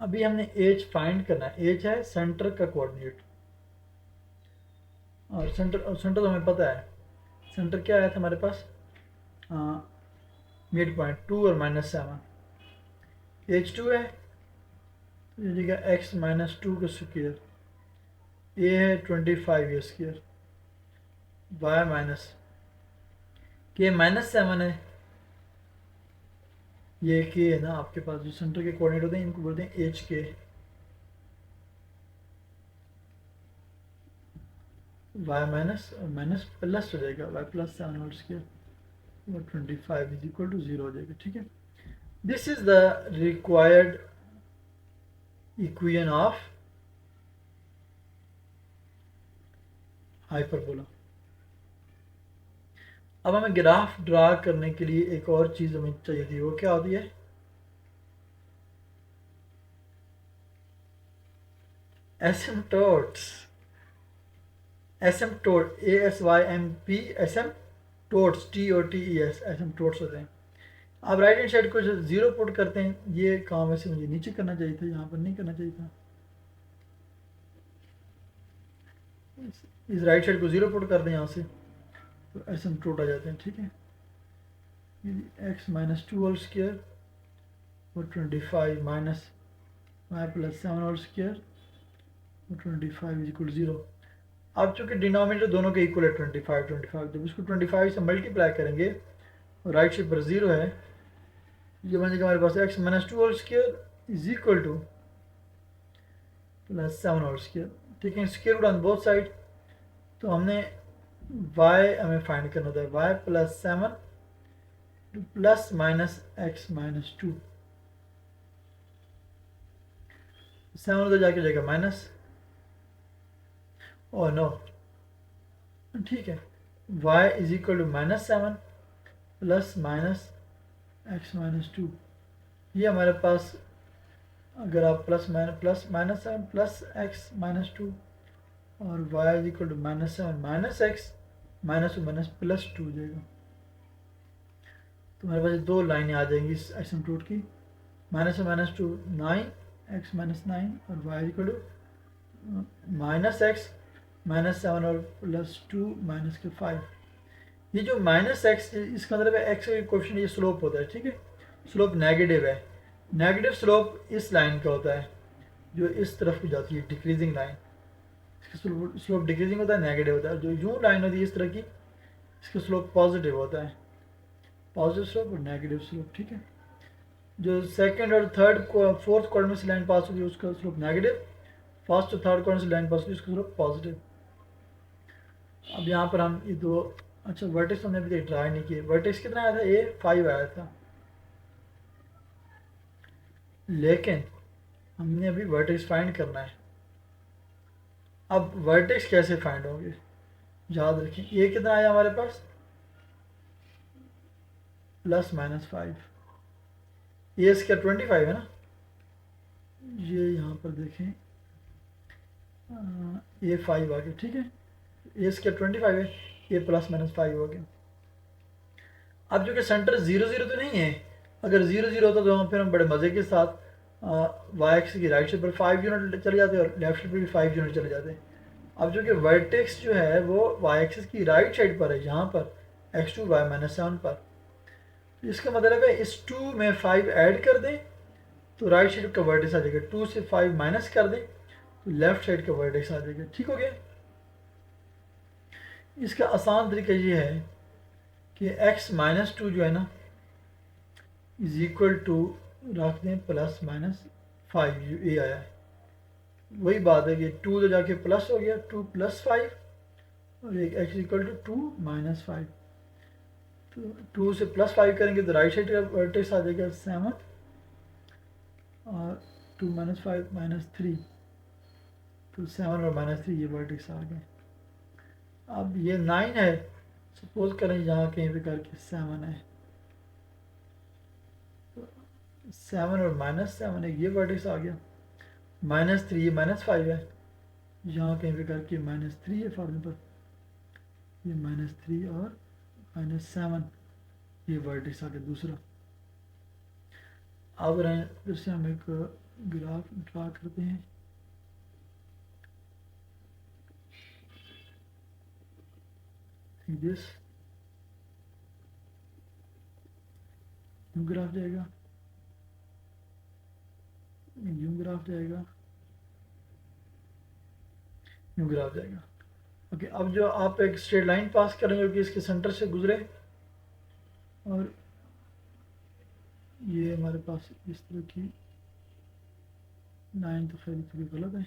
अभी हमने एच फाइंड करना है। एच है सेंटर का कोऑर्डिनेट, और सेंटर तो हमें पता है। सेंटर क्या आया था हमारे पास, मिड पॉइंट 2 और -7। एच 2 है तो ये जगह एक्स माइनस 2 का स्क्वायर, ए है 25 ये स्क्वायर, वाई माइनस के -7 है। ये के है ना आपके पास, जो सेंटर के कोऑर्डिनेट होते हैं इनको बोलते हैं एच के। वाई माइनस और माइनस प्लस हो जाएगा, वाई प्लस 7 होल स्क्वायर, और 25 इज इक्वल टू 0 हो जाएगा। ठीक है, this is the required equation of hyperbola. अब हमें ग्राफ ड्रा करने के लिए एक और चीज़ हमें चाहिए थी, वो क्या होती है, एसिम्पटोट्स। एसिम्पटोट, ASYMP, TOTES, एसिम्पटोट्स होते हैं। आप राइट हैंड साइड को जीरो पुट करते हैं, ये काम वैसे मुझे नीचे करना चाहिए था, यहाँ पर नहीं करना चाहिए था। इस राइट साइड को जीरो पुट कर दें यहाँ से, तो एसिम्पटोट आ जाते हैं। ठीक है, एक्स माइनस 2 होल स्क्वायर और 25 minus y plus 7 whole square और 25 इज इक्वल 0। अब चूंकि डिनोमिनेटर दोनों के इक्वल है 25 जब इसको 25 से मल्टीप्लाई करेंगे और राइट साइड पर 0 है, ये बन जाएगा हमारे पास x minus 2 whole square is equal to plus 7 whole square. ठीक है, square root on both side, तो हमने y हमें फाइंड करना होता है, y प्लस 7 प्लस माइनस एक्स माइनस 2, 7 उधर जाके जाएगा माइनस, और नो, ठीक है, y is equal to -7 plus minus x minus 2। ये हमारे पास, अगर आप plus minus 7 plus x minus 2 और y is equal to -7 minus x minus plus 2 हो जाएगा, तो हमारे पास दो लाइनें आ जाएंगी इस एसिम्पटोट की, -2 9 एक्स माइनस 9 और y equal to minus x minus 7 और प्लस 2 माइनस के 5। ये जो माइनस एक्स, इसका मतलब है एक्स का कोएफिशिएंट, ये स्लोप होता है। ठीक है, स्लोप नेगेटिव है। नेगेटिव स्लोप इस लाइन का होता है जो इस तरफ को जाती है, डिक्रीजिंग लाइन, इसका स्लोप डिक्रीजिंग होता है, नेगेटिव होता है। जो यूं लाइन होती है इस तरह की, इसका स्लोप पॉजिटिव होता है, पॉजिटिव स्लोप और नेगेटिव स्लोप। ठीक है, जो सेकंड और थर्ड को फोर्थ क्वाड्रेंट में से लाइन पास होती है उसका स्लोप नेगेटिव, फर्स्ट और थर्ड क्वाड्रेंट से लाइन पास होती है उसका स्लोप पॉजिटिव। अब यहाँ पर हम ये दो, अच्छा वर्टेक्स हमने अभी तक ट्राई नहीं किए। वर्टेक्स कितना आया था, ए 5 आया था, लेकिन हमने अभी वर्टेक्स फाइंड करना है। अब वर्टेक्स कैसे फाइंड होंगे, याद रखें, ए कितना आया हमारे पास, +-5, ए इसका 25 है ना, ये यहाँ पर देखें, ए 5 आ गया। ठीक है, ए इसका 25 है, ए +-5 हो गया। अब जो कि सेंटर 0 0 तो नहीं है, अगर 0 0 होता तो फिर हम बड़े मज़े के साथ वाई एक्स की राइट साइड पर 5 यूनिट चले जाते और लेफ्ट साइड पर भी 5 यूनिट चले जाते। अब जो कि वर्टेक्स जो है वो वाई एक्सिस की राइट साइड पर है, यहाँ पर x2 y -7 पर, तो इसका मतलब है इस 2 में 5 ऐड कर दें तो राइट साइड का वर्टेक्स आ जाएगा, 2 से 5 माइनस कर दें तो लेफ्ट साइड का वर्टेक्स आ जाएगा। ठीक हो गया। इसका आसान तरीका ये है कि x -2 जो है ना इज इक्वल टू रख दें +-5, जो ए आया है वही बात है कि 2 तो जाके प्लस हो गया, 2 + 5 और एक x इक्वल टू 2 - 5, तो 2 से +5 करेंगे तो राइट साइड का वर्टेक्स आ जाएगा 7 और 2 - 5 -3, तो 7 और -3 ये वर्टेक्स आ गए। अब ये 9 है, सपोज करें यहाँ कहीं पे करके 7 है, तो 7 और -7 है, ये वर्टेक्स आ गया। -3 ये -5 है, यहाँ कहीं पे करके -3 है फॉर एग्जाम्पल, ये -3 और -7 ये वर्टेक्स आ गया दूसरा। अब रहे फिर से हम एक ग्राफ ड्रा करते हैं। दिस न्यू ग्राफ जाएगा, न्यू ग्राफ जाएगा, न्यू ग्राफ जाएगा। ओके, अब जो आप एक स्ट्रेट लाइन पास करेंगे जो कि इसके सेंटर से गुजरे, और ये हमारे पास इस तरह की लाइन तो खैर थोड़ी गलत है,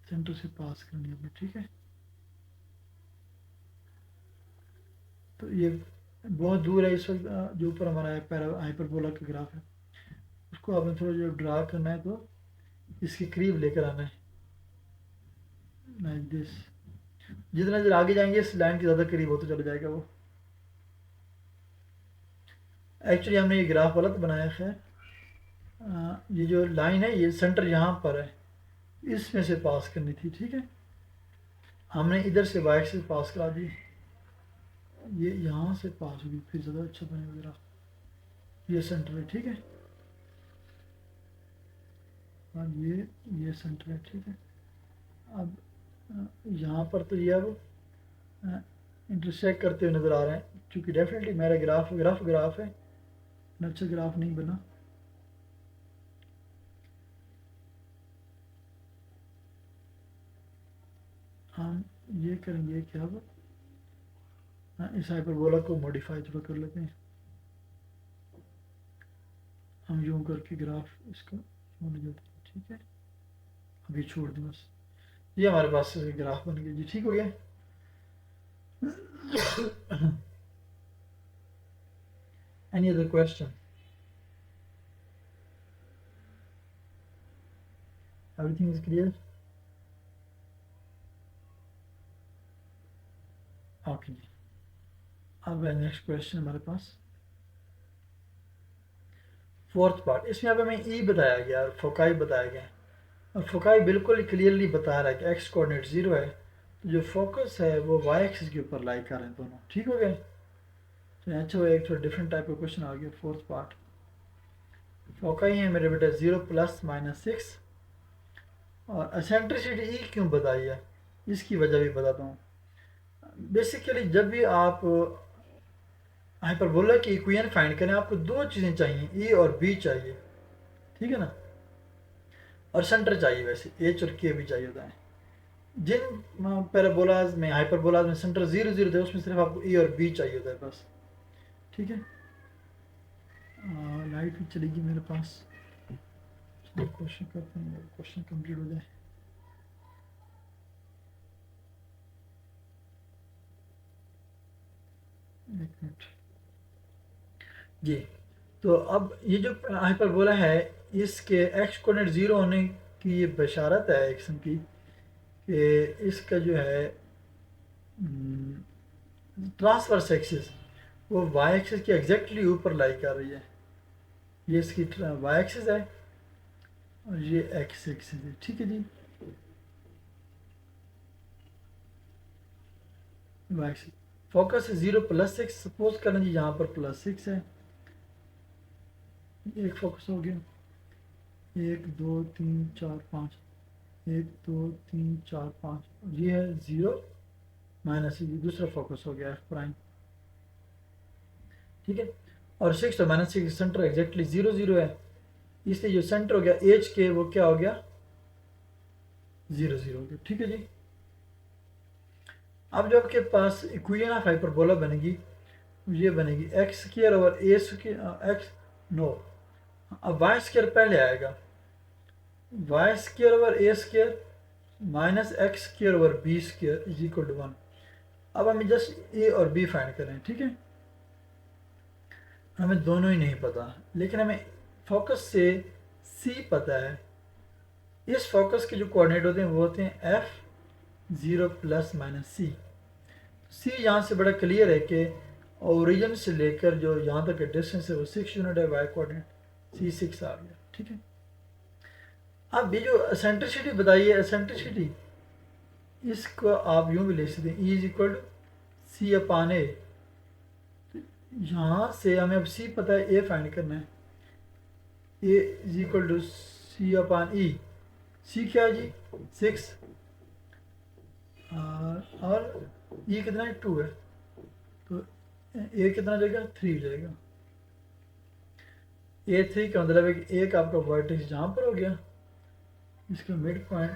सेंटर से पास करनी है, ठीक है। तो ये बहुत दूर है इस वक्त, जो ऊपर हमारा हाइपरबोला का ग्राफ है उसको आपने थोड़ा जो ड्रा करना है तो इसके करीब लेकर आना है, लाइक दिस। जितना देर आगे जाएंगे इस लाइन के ज़्यादा करीब होता चला जाएगा वो। एक्चुअली हमने ये ग्राफ गलत बनाया है। ये जो लाइन है ये सेंटर यहाँ पर है, इसमें से पास करनी थी, ठीक है। हमने इधर से वाई एक्सिस पास करा दी, ये यहाँ से पास होगी फिर ज़्यादा अच्छा बनेगा ग्राफ। ये सेंटर है, ठीक है। और ये सेंटर है, ठीक है। अब यहाँ पर तो ये अब इंटरसेक्ट करते हुए नज़र आ रहे हैं, क्योंकि डेफिनेटली मेरा ग्राफ है, अच्छा ग्राफ नहीं बना। हम ये करेंगे कि अब इस हाइपरबोला को मॉडिफाई थोड़ा कर लेते हैं। हम यूँ करके ग्राफ इसका होने देते हैं, ठीक है। अभी छोड़ दें बस, ये हमारे पास ग्राफ बन गया जी, ठीक हो गया। Any other question? Everything is clear? Okay जी, अब है नेक्स्ट क्वेश्चन हमारे पास, फोर्थ पार्ट। इसमें अब हमें ई बताया गया और फोकाई बताया गया, और फोकाई बिल्कुल क्लियरली बता रहा है कि एक्स कोऑर्डिनेट 0 है, तो जो फोकस है वो वाई एक्सिस के ऊपर लाई कर रहे हैं दोनों, ठीक हो गए। तो अच्छा एक थोड़ा डिफरेंट टाइप का क्वेश्चन आ गया। फोर्थ पार्ट, फोकाई है मेरे बेटा 0 + -6, और एसेंट्रिसिटी ई क्यों बताई है इसकी वजह भी बताता हूँ। बेसिकली जब भी आप हाइपरबोला की इक्वेशन फाइंड करें आपको दो चीज़ें चाहिए, ए और बी चाहिए, ठीक है ना, और सेंटर चाहिए, वैसे एच और के भी चाहिए होता है। जिन पैराबोलाज में हाइपरबोलाज में सेंटर 0 0 थे उसमें सिर्फ आपको ए और बी चाहिए होता है बस, ठीक है। लाइट भी चलेगी मेरे पास, क्वेश्चन करते हैं, क्वेश्चन कंप्लीट हो जाए। एक मिनट जी। तो अब ये जो हाइपरबोला है इसके एक्स कोऑर्डिनेट 0 होने की ये बशारत है एक किस्म की, कि इसका जो है ट्रांसवर्स एक्सिस वो वाई एक्सिस के एग्जैक्टली ऊपर लाई कर रही है। ये इसकी वाई एक्सिस है और ये एक्स एक्सिस है, ठीक है जी। वाई एक्सिस फोकस है 0 + 6, सपोज करना जी यहाँ पर +6 है, एक फोकस हो गया, 1 2 3 4 5, 1 2 3 4 5, ये है 0 - ये दूसरा फोकस हो गया एफ प्राइम, ठीक है। और 6 और -6 सेंटर एग्जैक्टली 0 0 है, इसलिए जो सेंटर हो गया एच के वो क्या हो गया 0 0 हो गया, ठीक है जी। अब जो आपके पास इक्वेशन ऑफ हाइपरबोला बनेगी ये बनेगी x² नो, अब y² पहले आएगा, y² - x² (b² = 1। अब हमें जस्ट ए और बी फाइंड करें, ठीक है। हमें दोनों ही नहीं पता, लेकिन हमें फोकस से सी पता है। इस फोकस के जो कोऑर्डिनेट होते हैं वो होते हैं f 0 ± c। सी यहाँ से बड़ा क्लियर है कि ओरिजिन से लेकर जो यहाँ तक का डिस्टेंस है वो 6 यूनिट है, वाई कोऑर्डिनेट c 6 आ गया, ठीक है। अब ये जो एसेंट्रिसिटी बताइए, एसेंट्रिसिटी इसको आप यूँ भी लिख सकते हैं, E = C/A। यहाँ से हमें अब सी पता है, ए फाइंड करना है। ए इज इक्वल टू सी अपान ई। सी क्या है जी? 6 और ई कितना है? 2 है, तो ए कितना हो जाएगा? 3 हो जाएगा। A3 का मतलब है कि एक आपका वर्टेक्स जहाँ पर हो गया, इसका मिड पॉइंट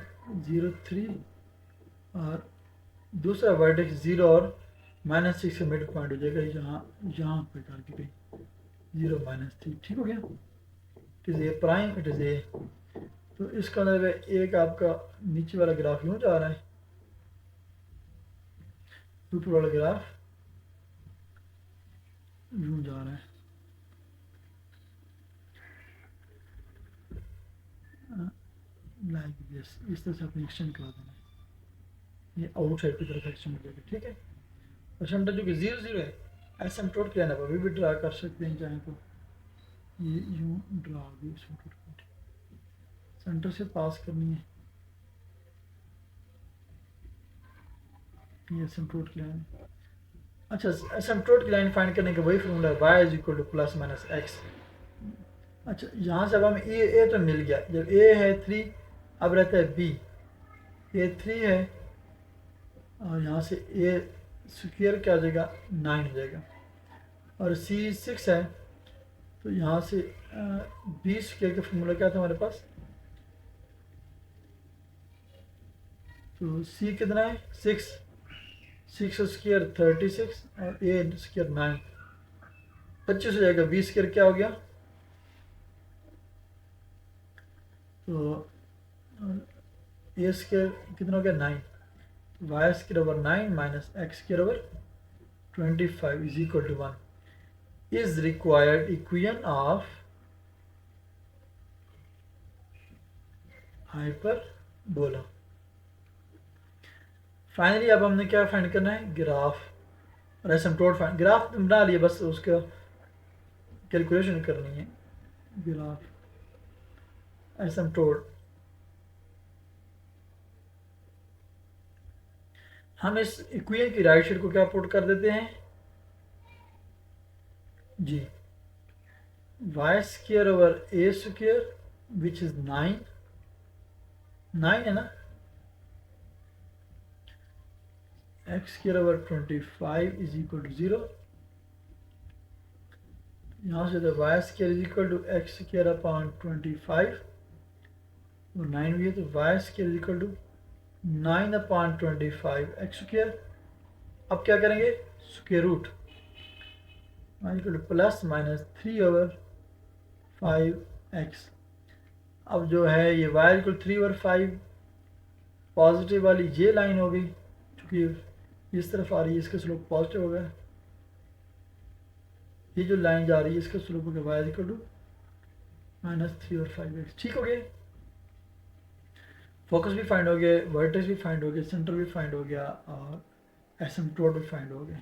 0 3, और दूसरा वर्टेक्स 0 और -6 का मिड पॉइंट हो जाएगा यहाँ पर करके कहीं 0 -3। ठीक हो गया? It is a prime, it is a. तो इसका मतलब है एक आपका नीचे वाला ग्राफ यूँ जा रहा है, ऊपर वाला ग्राफ यूँ जा रहा है। लाइक दिस, इस तरह से आपने एक्सटेंड करा देना है, ये आउटसाइड की तरफ एक्सटेंड हो जाएगा। ठीक है? परसेंटेज जो कि 0 0 है, एसिम्पटोट के लाइन आप अभी भी ड्रा कर सकते हैं चाहें तो। ये यूँ ड्रा होगी एसिम्पटोट, सेंटर से पास करनी है, ये एसिम्पटोट की लाइन। अच्छा, एसिम्पटोट की लाइन फाइंड करने का वही फॉर्मूला है, y is equal to plus minus x. अच्छा, यहाँ से अब हमें ए तो मिल गया। जब ए है 3, अब रहता है बी। ए 3 है और यहाँ से ए स्क्वायर क्या हो जाएगा? 9 हो जाएगा। और सी 6 है, तो यहाँ से बी स्क्वायर का फॉर्मूला क्या था हमारे पास? तो सी कितना है? 6 स्क्वायर 36 और ए स्क्वायर 9, 25 हो जाएगा। बी स्क्वायर क्या हो गया? तो ए स्क्वायर कितना हो गया? 9। Y square over 9 minus x square over 25 is equal to 1 is required equation of hyperbola. Finally अब हमने क्या फाइंड करना है? ग्राफ और एसिम्पटोट फाइंड। ग्राफ बना लिए, बस उसका कैलकुलेशन करनी है। ग्राफ एसिम्पटोट, हम इस इक्वेशन की राइट साइड को क्या पुट कर देते हैं जी? Y square over a square which is 9 है ना, x square over 25 is equal to 0। यहाँ से तो y square is equal to x square upon 25 और 9 भी है, तो y square is equal to 9 upon 25 x square. अब क्या करेंगे? Square root equal to plus minus 3 over 5x। अब जो है ये y इक्वल 3 ओवर 5 पॉजिटिव वाली ये लाइन हो गई, क्योंकि इस तरफ आ रही है, इसका स्लोप पॉजिटिव हो गया। ये जो लाइन जा रही है इसका स्लोप हो गया y इक्वल टू -3 और 5x। ठीक हो गया? फोकस भी फाइंड हो गया, वर्टेक्स भी फाइंड हो गया, सेंटर भी फाइंड हो गया और एसिम्पटोट भी फाइंड हो गया।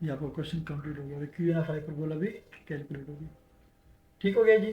ये आपका क्वेश्चन कंप्लीट हो गया। क्यू एन ऑफ हाइपरबोला भी कैलकुलेट हो गई। ठीक हो गया जी।